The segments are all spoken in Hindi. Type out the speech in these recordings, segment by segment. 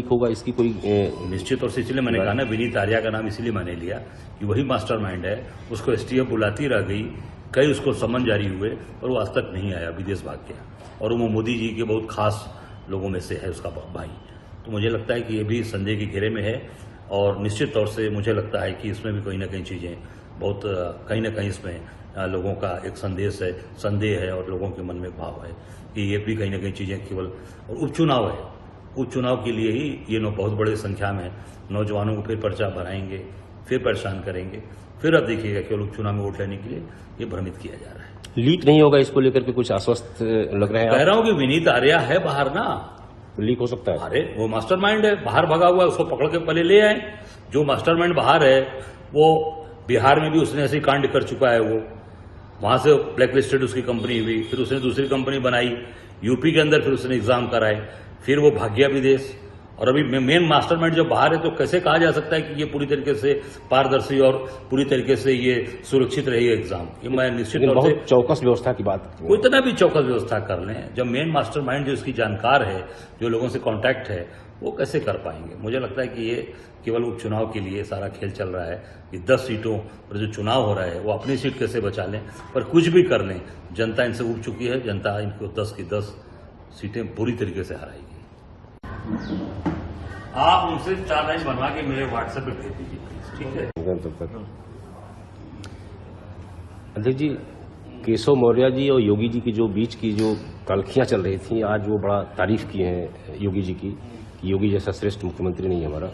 लीक होगा, इसकी कोई निश्चित तौर से, इसलिए मैंने कहा ना, विनीत आर्या का नाम इसीलिए मैंने लिया कि वही मास्टरमाइंड है। उसको एसटीएफ बुलाती रह गई, कई उसको समन जारी हुए और वो आज तक नहीं आया, विदेश भाग गया। और वो मोदी जी के बहुत खास लोगों में से है उसका भाई। तो मुझे लगता है कि ये भी संदेह के घेरे में है और निश्चित तौर से मुझे लगता है कि इसमें भी कहीं ना कहीं चीज़ें बहुत कहीं ना कहीं इसमें लोगों का एक संदेह है और लोगों के मन में भाव है कि ये भी कहीं ना कहीं चीज़ें केवल, और उपचुनाव है, उपचुनाव के लिए ही ये बहुत बड़ी संख्या में नौजवानों को फिर पर्चा भराएंगे, फिर परेशान करेंगे, फिर अब देखिएगा केवल उपचुनाव में वोट लेने के लिए ये भ्रमित किया जा रहा है। लीक नहीं होगा इसको लेकर के कुछ आश्वस्त लग रहे हैं? कह रहा हूं कि विनीत आर्या है बाहर ना, लीक हो सकता है। अरे वो मास्टरमाइंड है, बाहर भगा हुआ है, उसको पकड़ के पहले ले आए। जो मास्टरमाइंड बाहर है वो बिहार में भी उसने ऐसे कांड कर चुका है, वो वहां से ब्लैकलिस्टेड उसकी कंपनी हुई, फिर उसने दूसरी कंपनी बनाई यूपी के अंदर, फिर उसने एग्जाम कराए, फिर वो भाग गया विदेश। और अभी मेन मास्टरमाइंड जब बाहर है तो कैसे कहा जा सकता है कि ये पूरी तरीके से पारदर्शी और पूरी तरीके से ये सुरक्षित रही एग्जाम? ये मैं निश्चित तौर से चौकस व्यवस्था की बात, कोई इतना भी चौकस व्यवस्था कर लें, जब मेन मास्टरमाइंड जो इसकी जानकार है, जो लोगों से कांटेक्ट है, वो कैसे कर पाएंगे? मुझे लगता है कि ये केवल उपचुनाव के लिए सारा खेल चल रहा है कि 10 सीटों पर जो चुनाव हो रहा है वो अपनी सीट कैसे बचा लें, पर कुछ भी कर लें, जनता इनसे उब चुकी है, जनता इनको 10 की 10 सीटें बुरी तरीके से हराएगी। आप उनसे 4 लाइन बनवा के मेरे व्हाट्सएप पे भेज दीजिए, ठीक है? अध्यक्ष जी, केशव मौर्य जी और योगी जी की जो बीच की जो तल्खियां चल रही थी, आज वो बड़ा तारीफ की है योगी जी की कि योगी जैसा श्रेष्ठ मुख्यमंत्री नहीं है हमारा।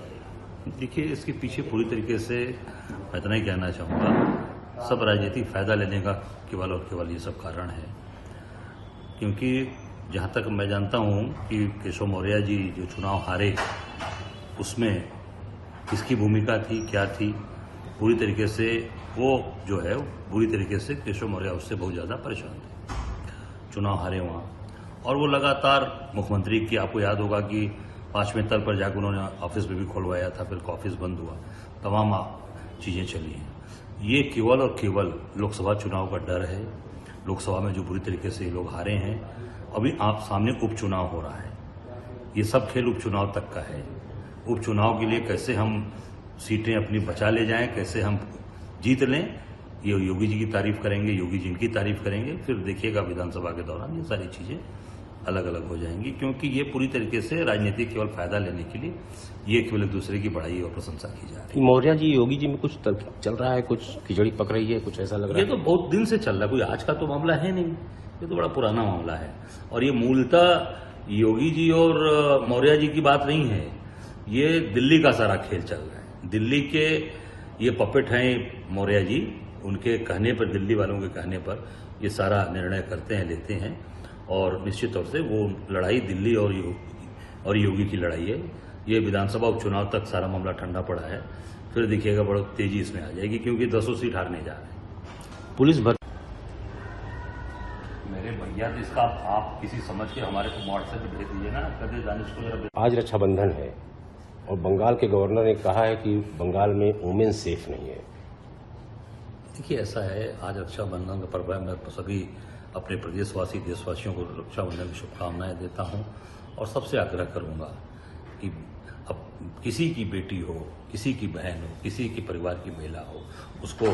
देखिए, इसके पीछे पूरी तरीके से मैं इतना ही कहना चाहूँगा, सब राजनीतिक फायदा लेने का केवल और केवल ये सब कारण है। क्योंकि जहाँ तक मैं जानता हूँ कि केशव मौर्य जी जो चुनाव हारे, उसमें किसकी भूमिका थी, क्या थी, पूरी तरीके से वो जो है बुरी तरीके से केशव मौर्य उससे बहुत ज़्यादा परेशान थे, चुनाव हारे वहाँ। और वो लगातार मुख्यमंत्री की, आपको याद होगा कि 5वें तल पर जाकर उन्होंने ऑफिस में भी खुलवाया था, फिर ऑफिस बंद हुआ, तमाम चीज़ें चली हैं। ये केवल और केवल लोकसभा चुनाव का डर है। लोकसभा में जो बुरी तरीके से ये लोग हारे हैं, अभी आप सामने उपचुनाव हो रहा है, ये सब खेल उपचुनाव तक का है। उपचुनाव के लिए कैसे हम सीटें अपनी बचा ले जाएं, कैसे हम जीत लें, ये योगी जी की तारीफ करेंगे, योगी जी इनकी तारीफ करेंगे, फिर देखिएगा विधानसभा के दौरान ये सारी चीजें अलग अलग हो जाएंगी। क्योंकि ये पूरी तरीके से राजनीतिक केवल फायदा लेने के लिए ये केवल एक दूसरे की बड़ाई और प्रशंसा की जा रही है। मौर्य जी योगी जी में कुछ चल रहा है, कुछ खिचड़ी पक रही है, कुछ ऐसा लग रहा है? ये तो बहुत दिन से चल रहा है, कोई आज का तो मामला है नहीं, ये तो बड़ा पुराना मामला है। और ये मूलतः योगी जी और मौर्य जी की बात नहीं है, ये दिल्ली का सारा खेल चल रहा है। दिल्ली के ये पपेट हैं मौर्य जी, उनके कहने पर, दिल्ली वालों के कहने पर ये सारा निर्णय करते हैं, लेते हैं। और निश्चित तौर से वो लड़ाई दिल्ली और योगी की लड़ाई है। ये विधानसभा उपचुनाव तक सारा मामला ठंडा पड़ा है, फिर देखिएगा बड़ी तेजी इसमें आ जाएगी, क्योंकि 10 सीट हारने जा रहे हैं। पुलिस भर्ती मेरे भैया, इसका आप किसी समझ के हमारे को व्हाट्सएप पे भेज दीजिए ना, कदे दानिश को। आज रक्षाबंधन है और बंगाल के गवर्नर ने कहा है कि बंगाल में वुमेन सेफ नहीं है। देखिए, ऐसा है, आज रक्षाबंधन का पर्व है। मैं सभी अपने प्रदेशवासी देशवासियों को रक्षाबंधन की शुभकामनाएं देता हूं और सबसे आग्रह करूंगा कि अब किसी की बेटी हो, किसी की बहन हो, किसी की परिवार की महिला हो, उसको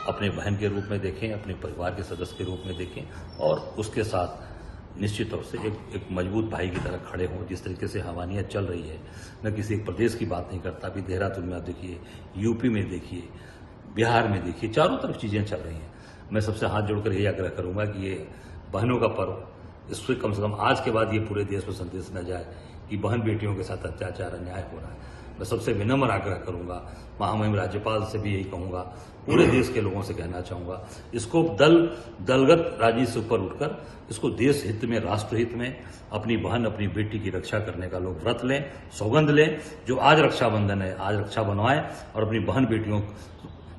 अपने बहन के रूप में देखें, अपने परिवार के सदस्य के रूप में देखें और उसके साथ निश्चित तौर से एक मजबूत भाई की तरह खड़े हों। जिस तरीके से हवानियत चल रही है, मैं किसी एक प्रदेश की बात नहीं करता, अभी देहरादून में आप देखिए, यूपी में देखिए, बिहार में देखिए, चारों तरफ चीजें चल रही हैं। मैं सबसे हाथ जोड़कर यही आग्रह करूंगा कि ये बहनों का पर्व, इससे कम से कम आज के बाद ये पूरे देश में संदेश न जाए कि बहन बेटियों के साथ अत्याचार, अन्याय हो रहा है। मैं सबसे विनम्र आग्रह करूंगा, महामहिम राज्यपाल से भी यही कहूंगा, पूरे देश के लोगों से कहना चाहूंगा, इसको दलगत राजनीति से ऊपर उठकर इसको देश हित में, राष्ट्र हित में, अपनी बहन, अपनी बेटी की रक्षा करने का लोग व्रत लें, सौगंध लें। जो आज रक्षाबंधन है, आज रक्षा बनवाएं और अपनी बहन बेटियों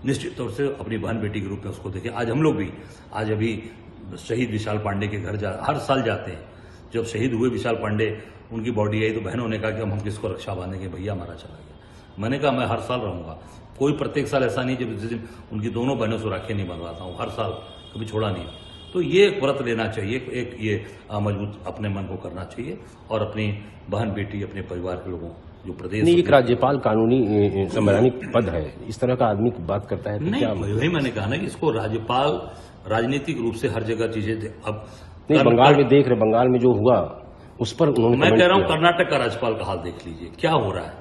निश्चित तौर से अपनी बहन बेटी के रूप में उसको देखें। आज हम लोग भी, आज अभी शहीद विशाल पांडे के घर हर साल जाते हैं। जब शहीद हुए विशाल पांडे, उनकी बॉडी आई तो बहनों ने कहा कि हम किसको रक्षा बांधेंगे, भैया हमारा चला गया। मैंने कहा मैं हर साल रहूंगा, कोई प्रत्येक साल ऐसा नहीं जब जिस दिन उनकी दोनों बहनों से राखी नहीं बनवाता हूँ, हर साल कभी छोड़ा नहीं। तो ये व्रत लेना चाहिए, एक ये मजबूत अपने मन को करना चाहिए और अपनी बहन बेटी, अपने परिवार के लोगों जो प्रदेश नहीं, एक राज्यपाल कानूनी संवैधानिक पद है, इस तरह का आदमी बात करता है तो क्या? नहीं, वही मैंने कहा ना कि इसको राज्यपाल राजनीतिक रूप से हर जगह चीजें अब नहीं, बंगाल में देख रहे, बंगाल में जो हुआ उस पर उन्होंने मैं कमेंट कह रहा हूं किया। कर्नाटक का राज्यपाल का हाल देख लीजिए क्या हो रहा है,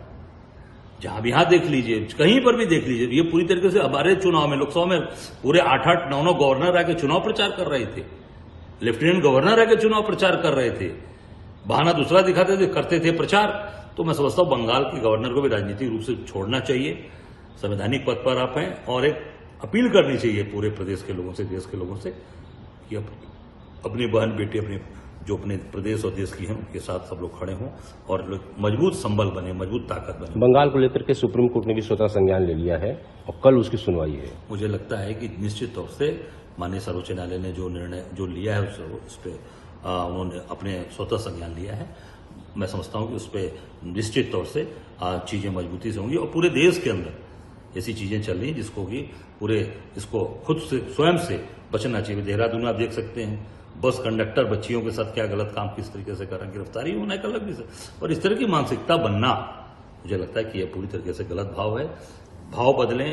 जहां भी यहां देख लीजिए, कहीं पर भी देख लीजिए, ये पूरी तरीके से हमारे चुनाव में लोकसभा में पूरे 8-8, 9-9 गवर्नर आके चुनाव प्रचार कर रहे थे, लेफ्टिनेंट गवर्नर आके चुनाव प्रचार कर रहे थे, बहाना दूसरा दिखाते थे, करते थे प्रचार। तो मैं समझता हूं बंगाल के गवर्नर को भी राजनीतिक रूप से छोड़ना चाहिए, संवैधानिक पद पर आप हैं, और एक अपील करनी चाहिए पूरे प्रदेश के लोगों से, देश के लोगों से कि अपनी बहन बेटी, अपने जो अपने प्रदेश और देश की हैं उनके साथ सब लोग खड़े हों और मजबूत संबल बने, मजबूत ताकत बने। बंगाल को लेकर के सुप्रीम कोर्ट ने भी स्वतः संज्ञान ले लिया है और कल उसकी सुनवाई है। मुझे लगता है कि निश्चित तौर से माननीय सर्वोच्च न्यायालय ने जो निर्णय जो लिया है उस पर उन्होंने अपने स्वतः संज्ञान लिया है। मैं समझता हूं कि उस पर निश्चित तौर से चीजें मजबूती से होंगी और पूरे देश के अंदर ऐसी चीजें चल रही हैं जिसको कि पूरे इसको खुद से स्वयं से बचना चाहिए। देहरादून में आप देख सकते हैं बस कंडक्टर बच्चियों के साथ क्या गलत काम किस तरीके से कर रहे हैं, गिरफ्तारी होना एक अलग विषय, और इस तरह की मानसिकता बनना मुझे लगता है कि यह पूरी तरीके से गलत भाव है। भाव बदलें,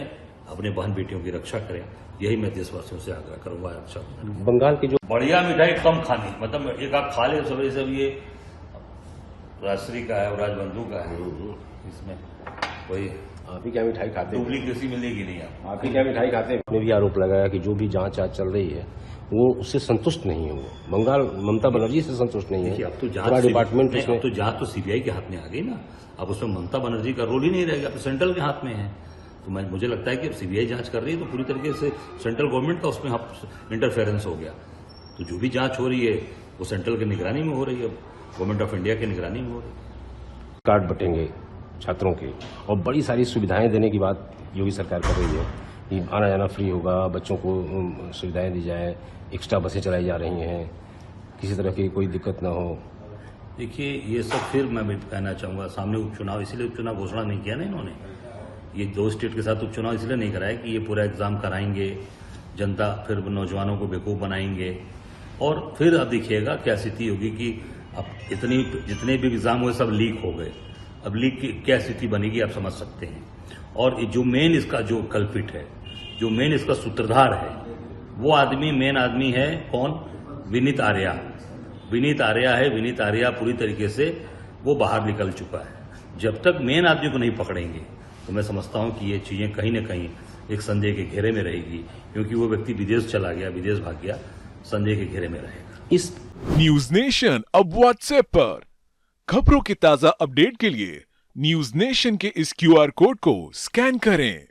अपने बहन बेटियों की रक्षा करें, यही मैं देशवासियों से आग्रह करूंगा। अच्छा, बंगाल की जो बढ़िया मिठाई कम खानी, मतलब एक आप खा ले सुबह से, ये राजश्री का है और राजबंधु का है, इसमें कोई आप ही क्या मिठाई खाते हैं? डुप्लीकेसी मिलेगी नहीं। आप ही क्या मिठाई खाते हैं? उसने भी आरोप लगाया कि जो भी जांच आज चल रही है वो उससे संतुष्ट नहीं है। वो बंगाल ममता बनर्जी से संतुष्ट नहीं है। अब तो पूरा डिपार्टमेंट नहीं, उसमें अब तो जांच तो सीबीआई के हाथ में आ गई ना, अब उसमें ममता बनर्जी का रोल ही नहीं रहेगा, तो सेंट्रल के हाथ में है। तो मुझे लगता है कि अब सीबीआई जांच कर रही है तो पूरी तरीके से सेंट्रल गवर्नमेंट का उसमें इंटरफेरेंस हो गया। तो जो भी जांच हो रही है वो सेंट्रल की निगरानी में हो रही है, गवर्नमेंट ऑफ इंडिया की निगरानी में हो रही है। कार्ड बटेंगे छात्रों के और बड़ी सारी सुविधाएं देने की बात योगी सरकार कर रही है कि आना जाना फ्री होगा, बच्चों को सुविधाएं दी जाए, एक्स्ट्रा बसें चलाई जा रही हैं, किसी तरह की कोई दिक्कत ना हो। देखिए ये सब फिर मैं कहना चाहूंगा, सामने उपचुनाव, इसलिए उपचुनाव घोषणा नहीं किया ना इन्होंने, ये 2 स्टेट के साथ उपचुनाव इसलिए नहीं कराया कि ये पूरा एग्जाम कराएंगे, जनता फिर नौजवानों को बेवकूफ बनाएंगे और फिर अब देखिएगा क्या स्थिति होगी कि अब जितने भी एग्जाम हुए सब लीक हो गए। अब लीक की क्या स्थिति बनेगी आप समझ सकते हैं। और जो मेन इसका जो कल्पिट है, जो मेन इसका सूत्रधार है, वो आदमी मेन आदमी है कौन? विनीत आर्या। विनीत आर्या है। विनीत आर्या पूरी तरीके से वो बाहर निकल चुका है। जब तक मेन आदमी को नहीं पकड़ेंगे तो मैं समझता हूं कि ये चीजें कहीं ना कहीं एक संदेह के घेरे में रहेगी, क्योंकि वो व्यक्ति विदेश चला गया, विदेश भाग गया, संदेह के घेरे में रहेगा। इस न्यूज नेशन अब व्हाट्सएप पर खबरों के ताजा अपडेट के लिए न्यूज नेशन के इस QR कोड को स्कैन करें।